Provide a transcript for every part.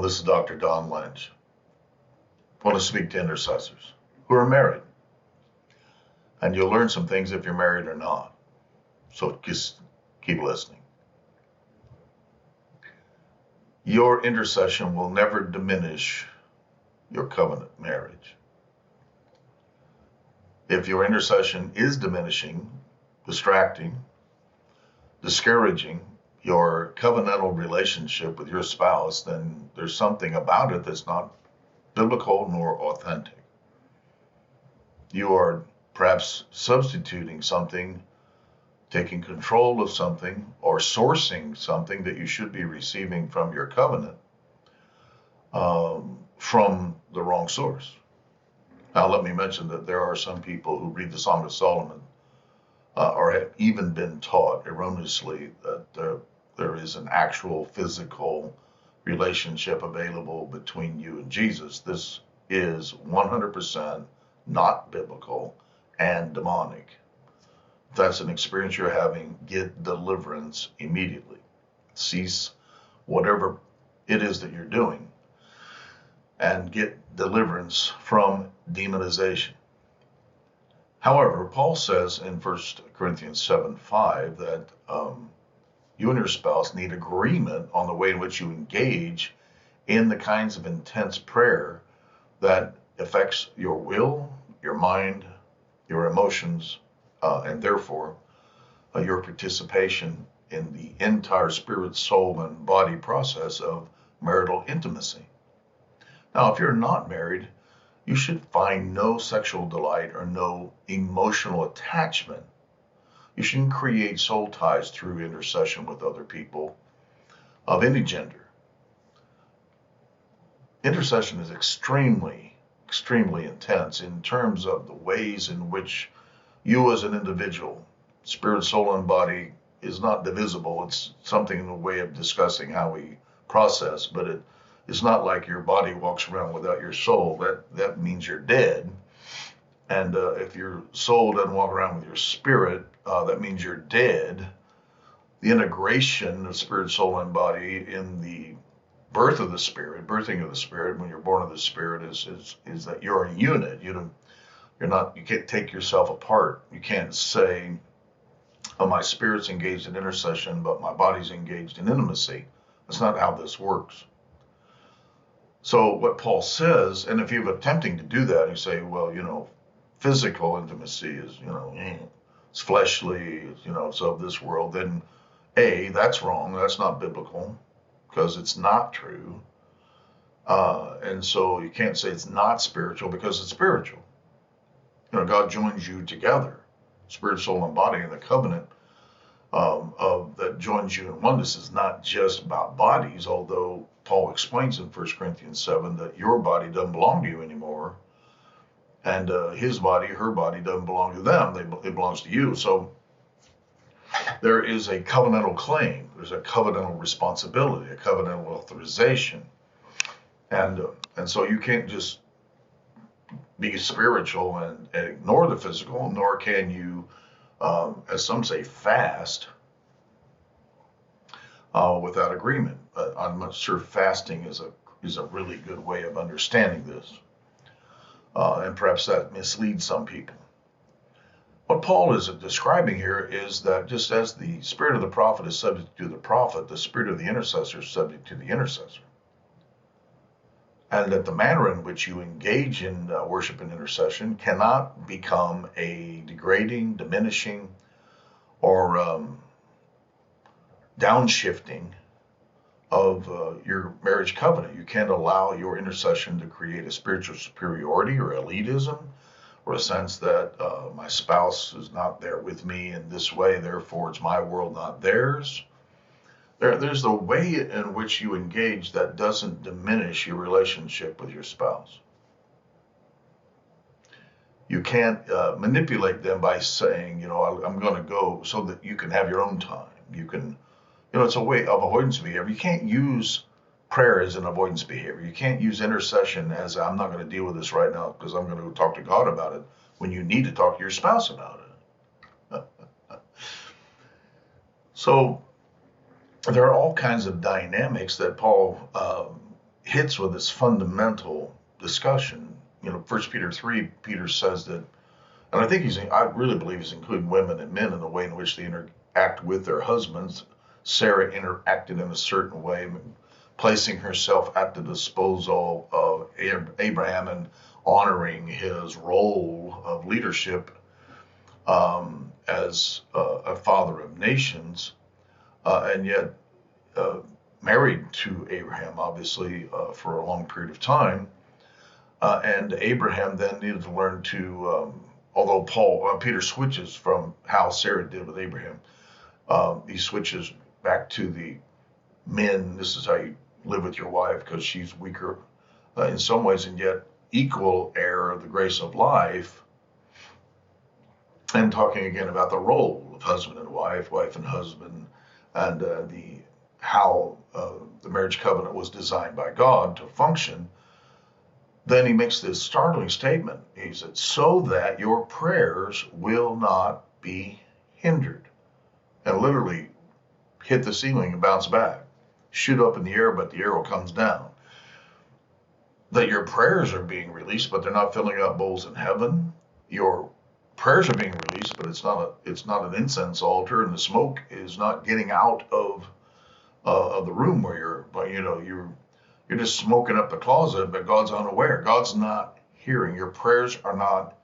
Hello, this is Dr. Don Lynch. I want to speak to intercessors who are married. And you'll learn some things if you're married or not. So just keep listening. Your intercession will never diminish your covenant marriage. If your intercession is diminishing, distracting, discouraging your covenantal relationship with your spouse, then there's something about it that's not biblical nor authentic. You are perhaps substituting something, taking control of something, or sourcing something that you should be receiving from your covenant from the wrong source. Now, let me mention that there are some people who read the Song of Solomon or have even been taught erroneously that there is an actual physical relationship available between you and Jesus. This is 100% not biblical and demonic. If that's an experience you're having, get deliverance immediately. Cease whatever it is that you're doing and get deliverance from demonization. However, Paul says in 1 Corinthians 7:5 that you and your spouse need agreement on the way in which you engage in the kinds of intense prayer that affects your will, your mind, your emotions, and therefore your participation in the entire spirit, soul, and body process of marital intimacy. Now, if you're not married, you should find no sexual delight or no emotional attachment. You shouldn't create soul ties through intercession with other people of any gender. Intercession is extremely, extremely intense in terms of the ways in which you as an individual, spirit, soul, and body, is not divisible. It's something in a way of discussing how we process, but it's not like your body walks around without your soul. That means you're dead. And if your soul doesn't walk around with your spirit, that means you're dead. The integration of spirit, soul, and body in the birth of the spirit, birthing of the spirit, when you're born of the spirit, is that you're a unit. You can't take yourself apart. You can't say, oh, my spirit's engaged in intercession, but my body's engaged in intimacy. That's not how this works. So what Paul says, and if you're attempting to do that, you say, well, physical intimacy is, it's fleshly, it's of this world, then that's wrong. That's not biblical because it's not true. And so you can't say it's not spiritual because it's spiritual. God joins you together, spirit, soul, and body, and the covenant that joins you in oneness is not just about bodies, although Paul explains in 1 Corinthians 7 that your body doesn't belong to you anymore, and his body, her body, doesn't belong to them. It belongs to you. So there is a covenantal claim. There's a covenantal responsibility, a covenantal authorization. And so you can't just be spiritual and ignore the physical, nor can you, as some say, fast without agreement. I'm not sure fasting is a really good way of understanding this. And perhaps that misleads some people. What Paul is describing here is that just as the spirit of the prophet is subject to the prophet, the spirit of the intercessor is subject to the intercessor. And that the manner in which you engage in worship and intercession cannot become a degrading, diminishing, or downshifting of your marriage covenant. You can't allow your intercession to create a spiritual superiority or elitism, or a sense that my spouse is not there with me in this way, therefore it's my world, not theirs. There's the way in which you engage that doesn't diminish your relationship with your spouse. You can't manipulate them by saying, I'm going to go so that you can have your own time. You can, it's a way of avoidance behavior. You can't use prayer as an avoidance behavior. You can't use intercession as I'm not going to deal with this right now because I'm going to go talk to God about it when you need to talk to your spouse about it. So there are all kinds of dynamics that Paul hits with this fundamental discussion. You know, 1 Peter 3, Peter says that, and I really believe he's including women and men in the way in which they interact with their husbands. Sarah interacted in a certain way, placing herself at the disposal of Abraham and honoring his role of leadership as a father of nations, and yet married to Abraham, obviously, for a long period of time. And Abraham then needed to learn to, although Peter switches from how Sarah did with Abraham, he switches back to the men. This is how you live with your wife because she's weaker in some ways, and yet equal heir of the grace of life. And talking again about the role of husband and wife, wife and husband, and how the marriage covenant was designed by God to function. Then he makes this startling statement. He said, so that your prayers will not be hindered. And literally hit the ceiling and bounce back. Shoot up in the air, but the arrow comes down. That your prayers are being released, but they're not filling up bowls in heaven. Your prayers are being released, but it's not an incense altar, and the smoke is not getting out of the room where you're just smoking up the closet, but God's unaware. God's not hearing. Your prayers are not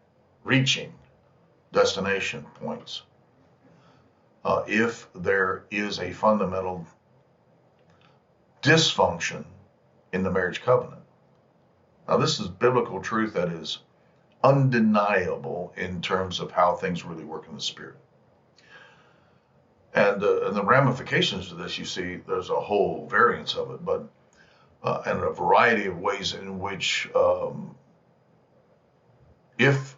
reaching destination points. If there is a fundamental dysfunction in the marriage covenant. Now, this is biblical truth that is undeniable in terms of how things really work in the spirit. And the ramifications of this, you see, there's a whole variance of it, but and a variety of ways in which if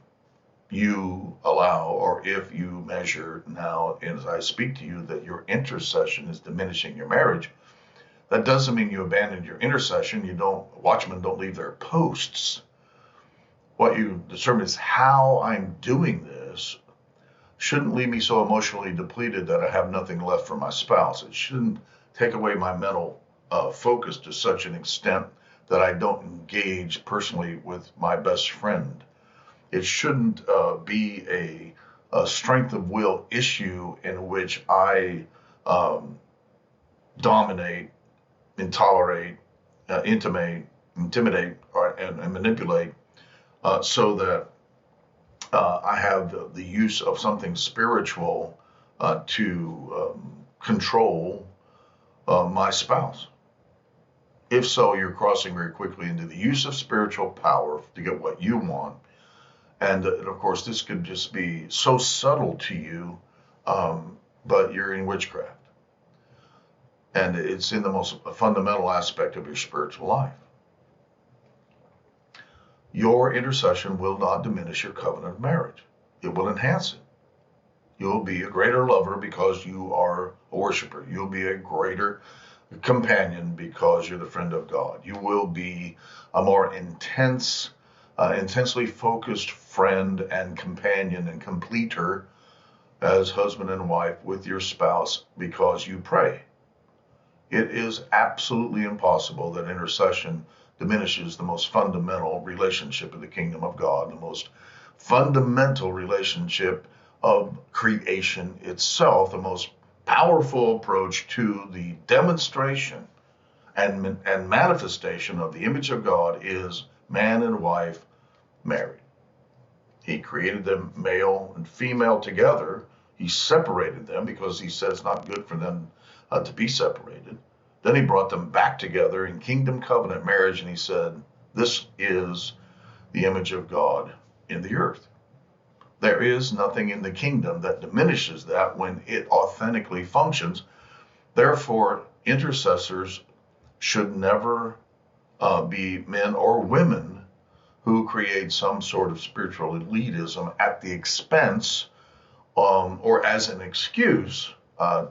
you allow or if you measure now, as I speak to you, that your intercession is diminishing your marriage, that doesn't mean you abandon your intercession. Watchmen don't leave their posts. What you determine is how I'm doing this shouldn't leave me so emotionally depleted that I have nothing left for my spouse. It shouldn't take away my mental focus to such an extent that I don't engage personally with my best friend. It shouldn't be a strength of will issue in which I dominate, intolerate, intimidate, and manipulate so that I have the use of something spiritual to control my spouse. If so, you're crossing very quickly into the use of spiritual power to get what you want. And of course, this could just be so subtle to you, but you're in witchcraft. And it's in the most fundamental aspect of your spiritual life. Your intercession will not diminish your covenant of marriage. It will enhance it. You'll be a greater lover because you are a worshiper. You'll be a greater companion because you're the friend of God. You will be a more intensely focused friend and companion and completer as husband and wife with your spouse because you pray. It is absolutely impossible that intercession diminishes the most fundamental relationship in the kingdom of God, the most fundamental relationship of creation itself, the most powerful approach to the demonstration and manifestation of the image of God is man and wife married. He created them male and female together. He separated them because he said it's not good for them to be separated. Then he brought them back together in kingdom covenant marriage, and he said, this is the image of God in the earth. There is nothing in the kingdom that diminishes that when it authentically functions. Therefore, intercessors should never be men or women who create some sort of spiritual elitism at the expense or as an excuse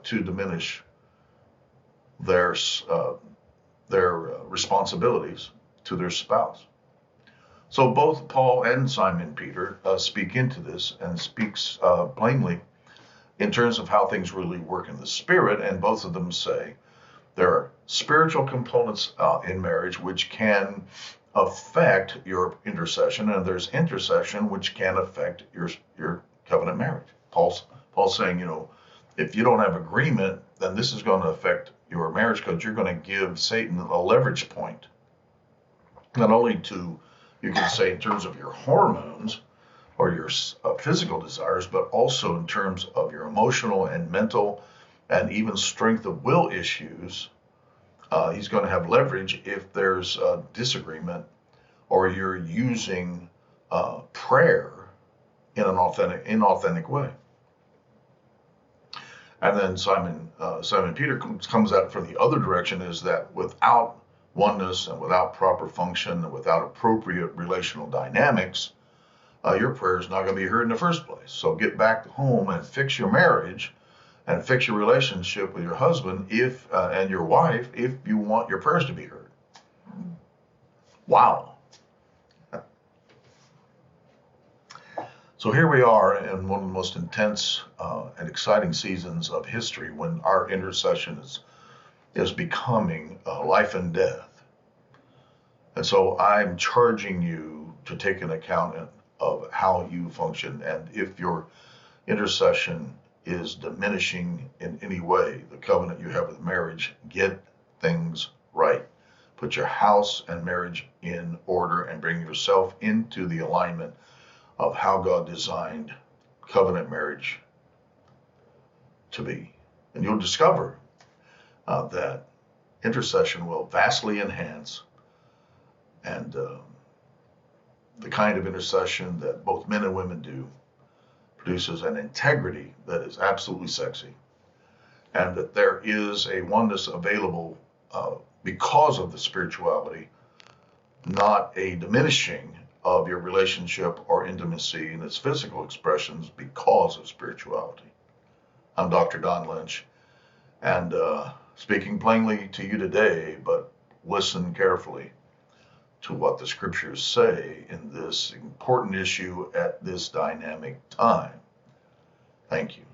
to diminish their responsibilities to their spouse. So both Paul and Simon Peter speak into this and speaks plainly in terms of how things really work in the spirit, and both of them say There are spiritual components in marriage which can affect your intercession, and there's intercession which can affect your covenant marriage. Paul's saying, if you don't have agreement, then this is going to affect your marriage because you're going to give Satan a leverage point. Not only to, you can say, in terms of your hormones or your physical desires, but also in terms of your emotional and mental and even strength of will issues. He's going to have leverage if there's a disagreement or you're using prayer in an inauthentic way. And then Simon Peter comes at it from the other direction, is that without oneness and without proper function and without appropriate relational dynamics, your prayer is not going to be heard in the first place. So get back home and fix your marriage and fix your relationship with your husband and your wife if you want your prayers to be heard. Wow. So here we are in one of the most intense and exciting seasons of history when our intercession is becoming life and death. And so I'm charging you to take an account of how you function, and if your intercession is diminishing in any way the covenant you have with marriage, get things right. Put your house and marriage in order and bring yourself into the alignment of how God designed covenant marriage to be. And you'll discover that intercession will vastly enhance, and the kind of intercession that both men and women do produces an integrity that is absolutely sexy, and that there is a oneness available because of the spirituality, not a diminishing of your relationship or intimacy in its physical expressions because of spirituality. I'm Dr. Don Lynch, and speaking plainly to you today, but listen carefully to what the scriptures say in this important issue at this dynamic time. Thank you.